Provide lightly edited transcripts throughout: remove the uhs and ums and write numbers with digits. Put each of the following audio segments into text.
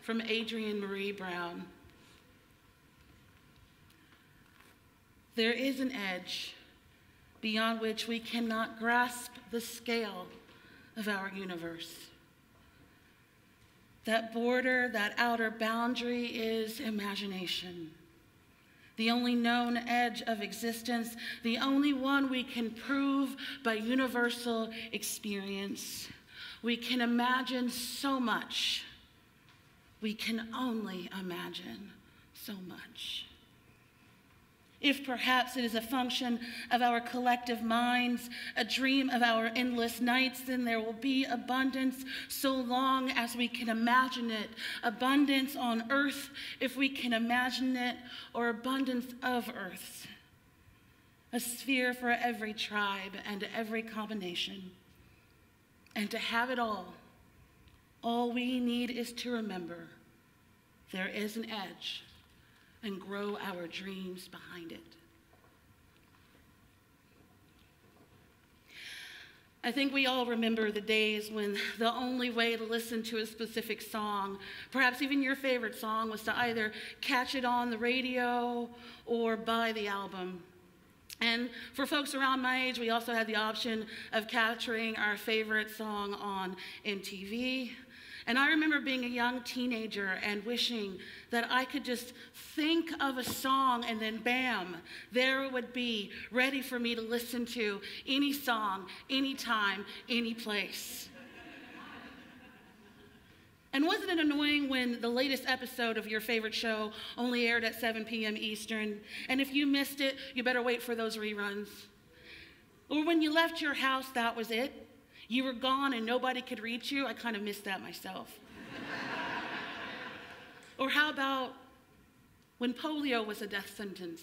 from Adrienne Marie Brown. There is an edge beyond which we cannot grasp the scale of our universe. That border, that outer boundary is imagination. The only known edge of existence, the only one we can prove by universal experience. We can imagine so much. We can only imagine so much. If perhaps it is a function of our collective minds, a dream of our endless nights, then there will be abundance so long as we can imagine it. Abundance on earth, if we can imagine it, or abundance of earth. A sphere for every tribe and every combination. And to have it all we need is to remember there is an edge, and grow our dreams behind it. I think we all remember the days when the only way to listen to a specific song, perhaps even your favorite song, was to either catch it on the radio or buy the album. And for folks around my age, we also had the option of capturing our favorite song on MTV. And I remember being a young teenager and wishing that I could just think of a song and then bam, there it would be, ready for me to listen to any song, anytime, any place. And wasn't it annoying when the latest episode of your favorite show only aired at 7 p.m. Eastern? And if you missed it, you better wait for those reruns. Or when you left your house, that was it. You were gone and nobody could reach you. I kind of missed that myself. Or how about when polio was a death sentence?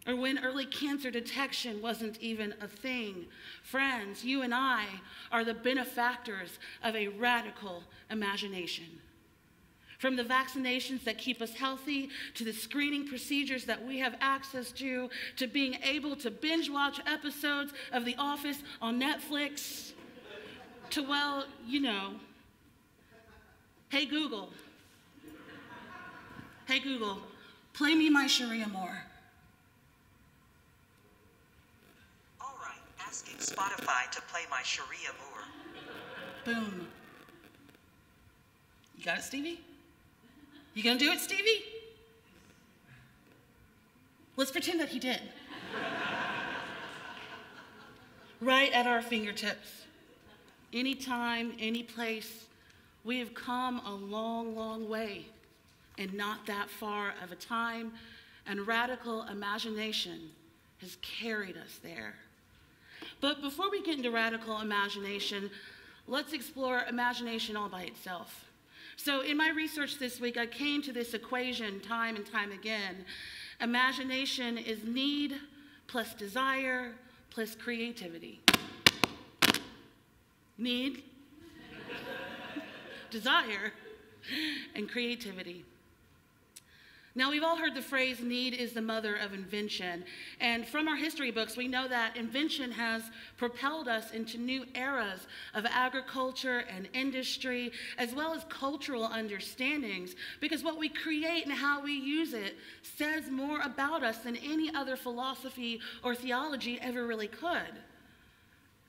Or when early cancer detection wasn't even a thing? Friends, you and I are the benefactors of a radical imagination. From the vaccinations that keep us healthy, to the screening procedures that we have access to being able to binge watch episodes of The Office on Netflix, to, well, you know, hey Google, play me my Sharia Moore. All right, asking Spotify to play my Sharia Moore. Boom. You got it, Stevie? You gonna do it, Stevie? Let's pretend that he did. Right at our fingertips. Anytime, any place, we have come a long, long way, and not that far of a time, and radical imagination has carried us there. But before we get into radical imagination, let's explore imagination all by itself. So in my research this week, I came to this equation time and time again. Imagination is need plus desire plus creativity. Need, desire, and creativity. Now, we've all heard the phrase, need is the mother of invention. And from our history books, we know that invention has propelled us into new eras of agriculture and industry, as well as cultural understandings, because what we create and how we use it says more about us than any other philosophy or theology ever really could.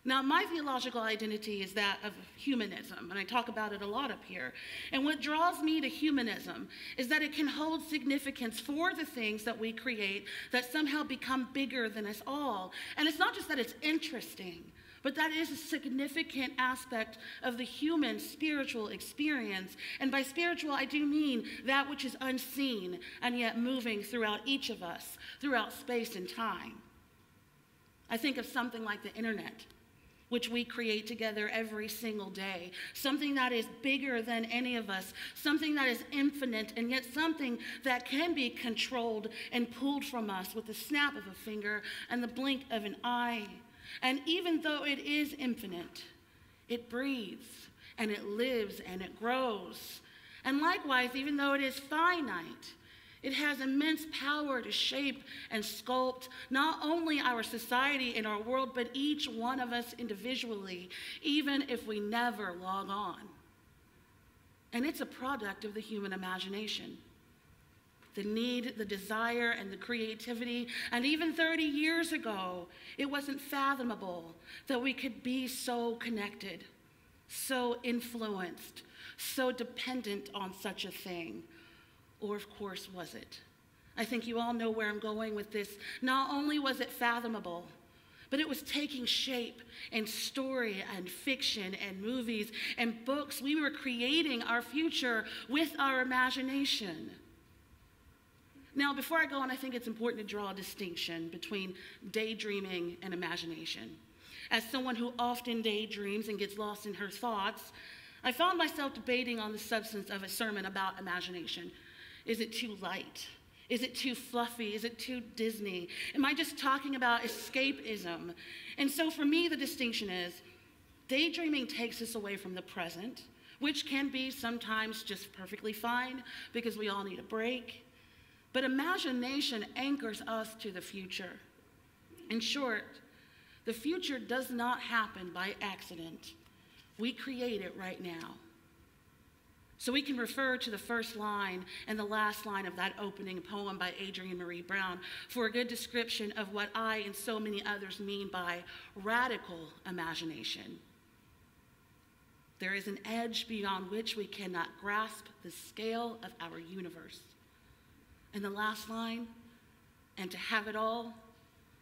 Now, my theological identity is that of humanism, and I talk about it a lot up here. And what draws me to humanism is that it can hold significance for the things that we create that somehow become bigger than us all. And it's not just that it's interesting, but that is a significant aspect of the human spiritual experience. And by spiritual, I do mean that which is unseen and yet moving throughout each of us, throughout space and time. I think of something like the internet, which we create together every single day. Something that is bigger than any of us, something that is infinite, and yet something that can be controlled and pulled from us with the snap of a finger and the blink of an eye. And even though it is infinite, it breathes, and it lives, and it grows. And likewise, even though it is finite, it has immense power to shape and sculpt not only our society and our world, but each one of us individually, even if we never log on. And it's a product of the human imagination. The need, the desire, and the creativity. And even 30 years ago, it wasn't fathomable that we could be so connected, so influenced, so dependent on such a thing. Or, of course, was it? I think you all know where I'm going with this. Not only was it fathomable, but it was taking shape in story and fiction and movies and books. We were creating our future with our imagination. Now, before I go on, I think it's important to draw a distinction between daydreaming and imagination. As someone who often daydreams and gets lost in her thoughts, I found myself debating on the substance of a sermon about imagination. Is it too light? Is it too fluffy? Is it too Disney? Am I just talking about escapism? And so for me, the distinction is daydreaming takes us away from the present, which can be sometimes just perfectly fine because we all need a break. But imagination anchors us to the future. In short, the future does not happen by accident. We create it right now. So we can refer to the first line and the last line of that opening poem by Adrienne Marie Brown for a good description of what I and so many others mean by radical imagination. There is an edge beyond which we cannot grasp the scale of our universe. And the last line, and to have it all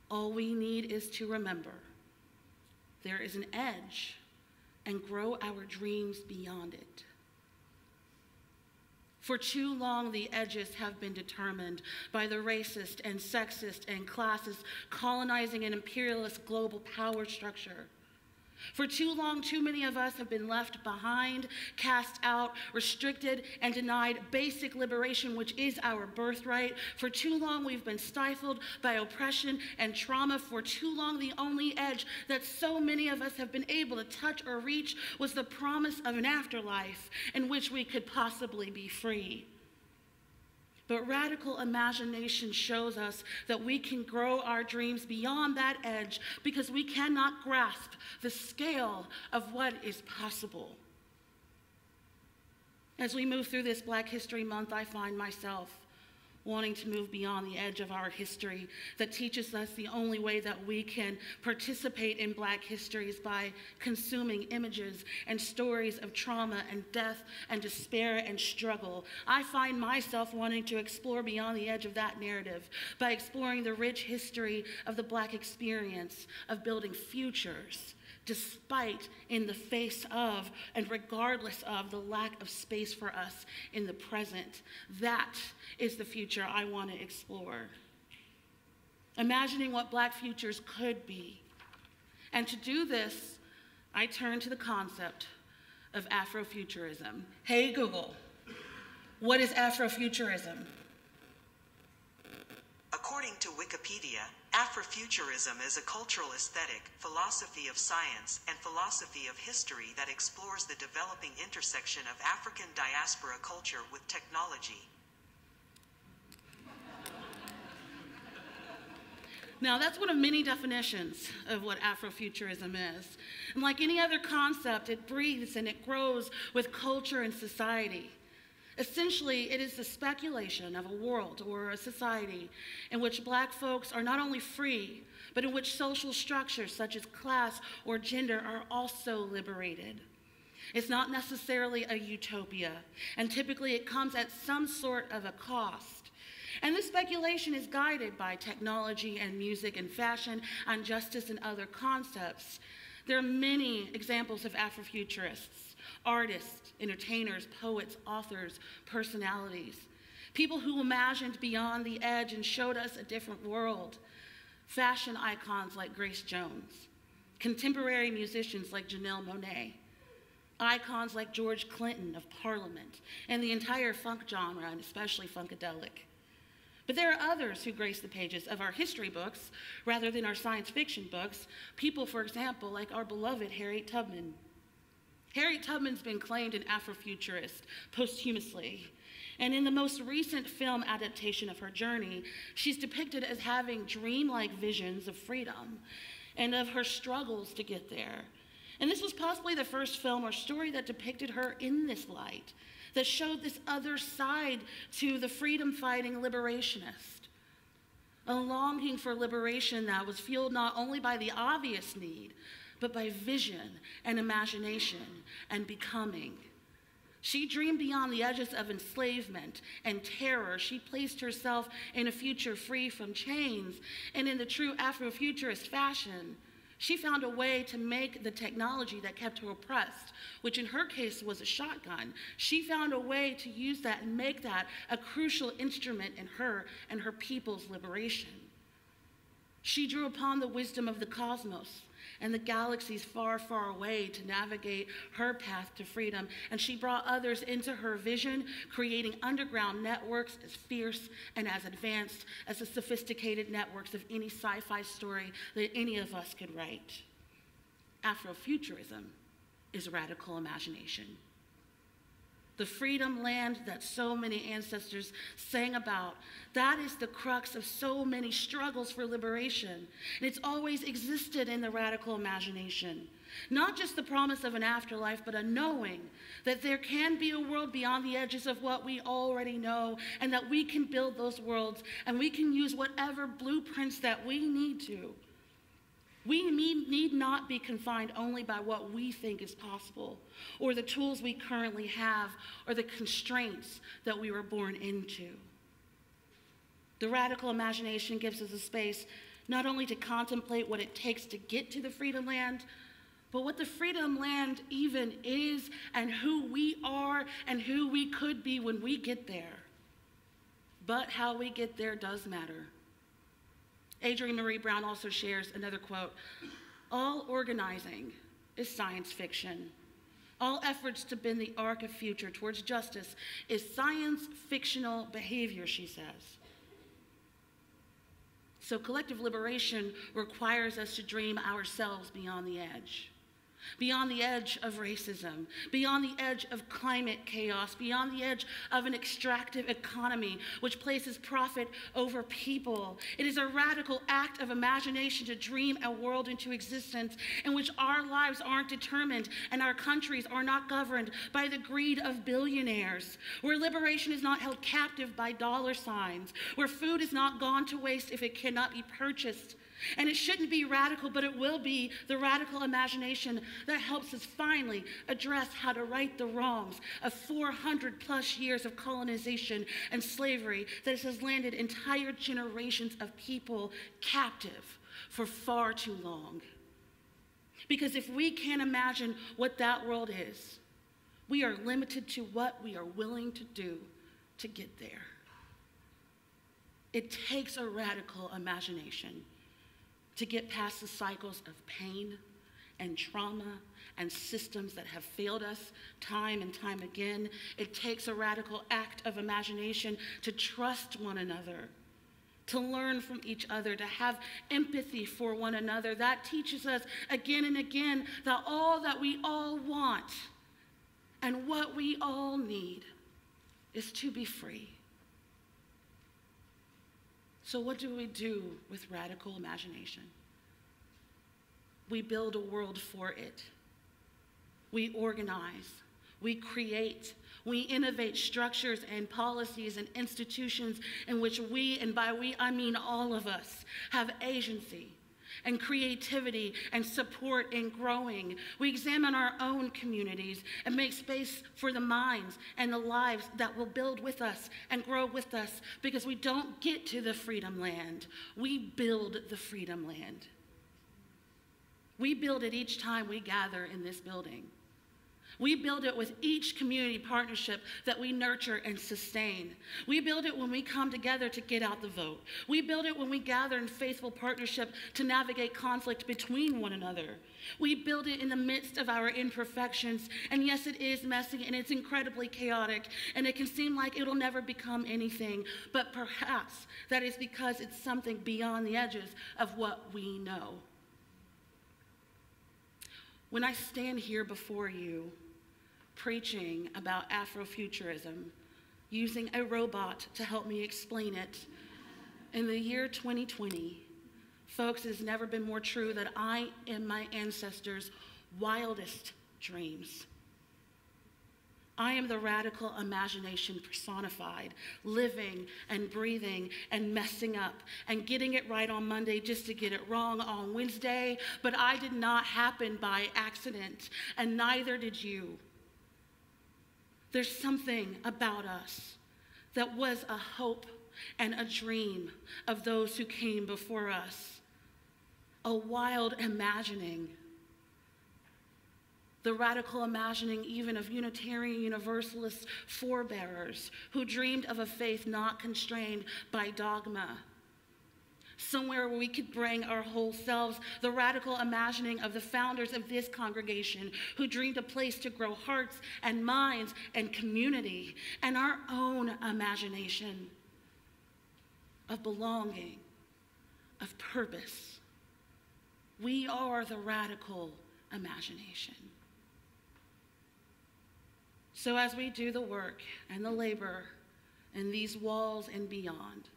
we need is to remember. There is an edge, and grow our dreams beyond it. For too long, the edges have been determined by the racist and sexist and classist colonizing and imperialist global power structure. For too long, too many of us have been left behind, cast out, restricted, and denied basic liberation, which is our birthright. For too long, we've been stifled by oppression and trauma. For too long, the only edge that so many of us have been able to touch or reach was the promise of an afterlife in which we could possibly be free. But radical imagination shows us that we can grow our dreams beyond that edge because we cannot grasp the scale of what is possible. As we move through this Black History Month, I find myself wanting to move beyond the edge of our history that teaches us the only way that we can participate in Black history is by consuming images and stories of trauma and death and despair and struggle. I find myself wanting to explore beyond the edge of that narrative by exploring the rich history of the Black experience of building futures despite, in the face of, and regardless of the lack of space for us in the present. That is the future I want to explore. Imagining what Black futures could be. And to do this, I turn to the concept of Afrofuturism. Hey Google, what is Afrofuturism? According to Wikipedia, Afrofuturism is a cultural aesthetic, philosophy of science, and philosophy of history that explores the developing intersection of African diaspora culture with technology. Now, that's one of many definitions of what Afrofuturism is. And like any other concept, it breathes and it grows with culture and society. Essentially, it is the speculation of a world or a society in which Black folks are not only free, but in which social structures such as class or gender are also liberated. It's not necessarily a utopia, and typically it comes at some sort of a cost. And this speculation is guided by technology and music and fashion and justice and other concepts. There are many examples of Afrofuturists. Artists, entertainers, poets, authors, personalities, people who imagined beyond the edge and showed us a different world. Fashion icons like Grace Jones, contemporary musicians like Janelle Monáe, icons like George Clinton of Parliament, and the entire funk genre, and especially funkadelic. But there are others who grace the pages of our history books rather than our science fiction books. People, for example, like our beloved Harriet Tubman. Harriet Tubman's been claimed an Afrofuturist posthumously. And in the most recent film adaptation of her journey, she's depicted as having dreamlike visions of freedom and of her struggles to get there. And this was possibly the first film or story that depicted her in this light, that showed this other side to the freedom-fighting liberationist. A longing for liberation that was fueled not only by the obvious need, but by vision and imagination and becoming. She dreamed beyond the edges of enslavement and terror. She placed herself in a future free from chains, and in the true Afrofuturist fashion, she found a way to make the technology that kept her oppressed, which in her case was a shotgun. She found a way to use that and make that a crucial instrument in her and her people's liberation. She drew upon the wisdom of the cosmos and the galaxies far, far away to navigate her path to freedom. And she brought others into her vision, creating underground networks as fierce and as advanced as the sophisticated networks of any sci-fi story that any of us could write. Afrofuturism is radical imagination. The freedom land that so many ancestors sang about, that is the crux of so many struggles for liberation. And it's always existed in the radical imagination. Not just the promise of an afterlife, but a knowing that there can be a world beyond the edges of what we already know, and that we can build those worlds, and we can use whatever blueprints that we need to. We need not be confined only by what we think is possible, or the tools we currently have, or the constraints that we were born into. The radical imagination gives us a space not only to contemplate what it takes to get to the freedom land, but what the freedom land even is, and who we are, and who we could be when we get there. But how we get there does matter. Adrienne Marie Brown also shares another quote: "All organizing is science fiction. All efforts to bend the arc of future towards justice is science-fictional behavior," she says. So collective liberation requires us to dream ourselves beyond the edge of racism, beyond the edge of climate chaos, beyond the edge of an extractive economy which places profit over people. It is a radical act of imagination to dream a world into existence in which our lives aren't determined and our countries are not governed by the greed of billionaires, where liberation is not held captive by dollar signs, where food is not gone to waste if it cannot be purchased. And it shouldn't be radical, but it will be the radical imagination that helps us finally address how to right the wrongs of 400 plus years of colonization and slavery that has landed entire generations of people captive for far too long. Because if we can't imagine what that world is, we are limited to what we are willing to do to get there. It takes a radical imagination to get past the cycles of pain and trauma and systems that have failed us time and time again. It takes a radical act of imagination to trust one another, to learn from each other, to have empathy for one another. That teaches us again and again that all that we all want and what we all need is to be free. So what do we do with radical imagination? We build a world for it. We organize, we create, we innovate structures and policies and institutions in which we, and by we I mean all of us, have agency and creativity and support in growing. We examine our own communities and make space for the minds and the lives that will build with us and grow with us, because we don't get to the freedom land, we build the freedom land. We build it each time we gather in this building. We build it with each community partnership that we nurture and sustain. We build it when we come together to get out the vote. We build it when we gather in faithful partnership to navigate conflict between one another. We build it in the midst of our imperfections. And yes, it is messy and it's incredibly chaotic, and it can seem like it'll never become anything, but perhaps that is because it's something beyond the edges of what we know. When I stand here before you preaching about Afrofuturism, using a robot to help me explain it, in the year 2020, folks, it has never been more true that I and my ancestors wildest dreams. I am the radical imagination personified, living and breathing and messing up and getting it right on Monday just to get it wrong on Wednesday. But I did not happen by accident, and neither did you. There's something about us that was a hope and a dream of those who came before us, a wild imagining. The radical imagining even of Unitarian Universalist forebearers who dreamed of a faith not constrained by dogma. Somewhere where we could bring our whole selves, the radical imagining of the founders of this congregation who dreamed a place to grow hearts and minds and community, and our own imagination of belonging, of purpose. We are the radical imagination. So as we do the work and the labor in these walls and beyond,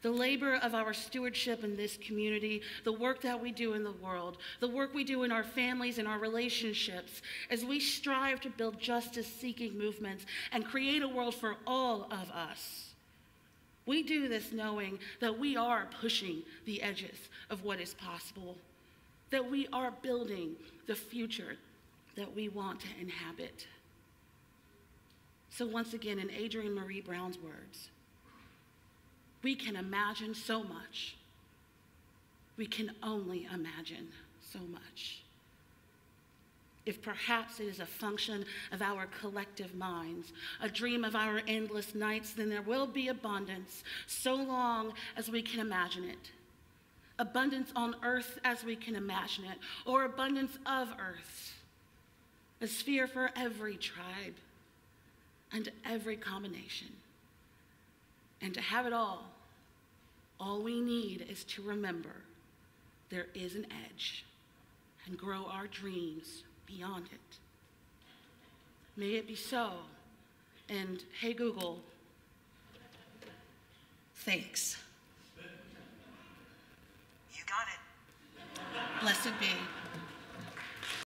the labor of our stewardship in this community, the work that we do in the world, the work we do in our families and our relationships, as we strive to build justice-seeking movements and create a world for all of us, we do this knowing that we are pushing the edges of what is possible, that we are building the future that we want to inhabit. So once again, in Adrienne Marie Brown's words, we can imagine so much. We can only imagine so much. If perhaps it is a function of our collective minds, a dream of our endless nights, then there will be abundance so long as we can imagine it. Abundance on earth as we can imagine it, or abundance of earth, a sphere for every tribe and every combination. And to have it all we need is to remember there is an edge and grow our dreams beyond it. May it be so. And hey, Google, thanks. You got it. Blessed be.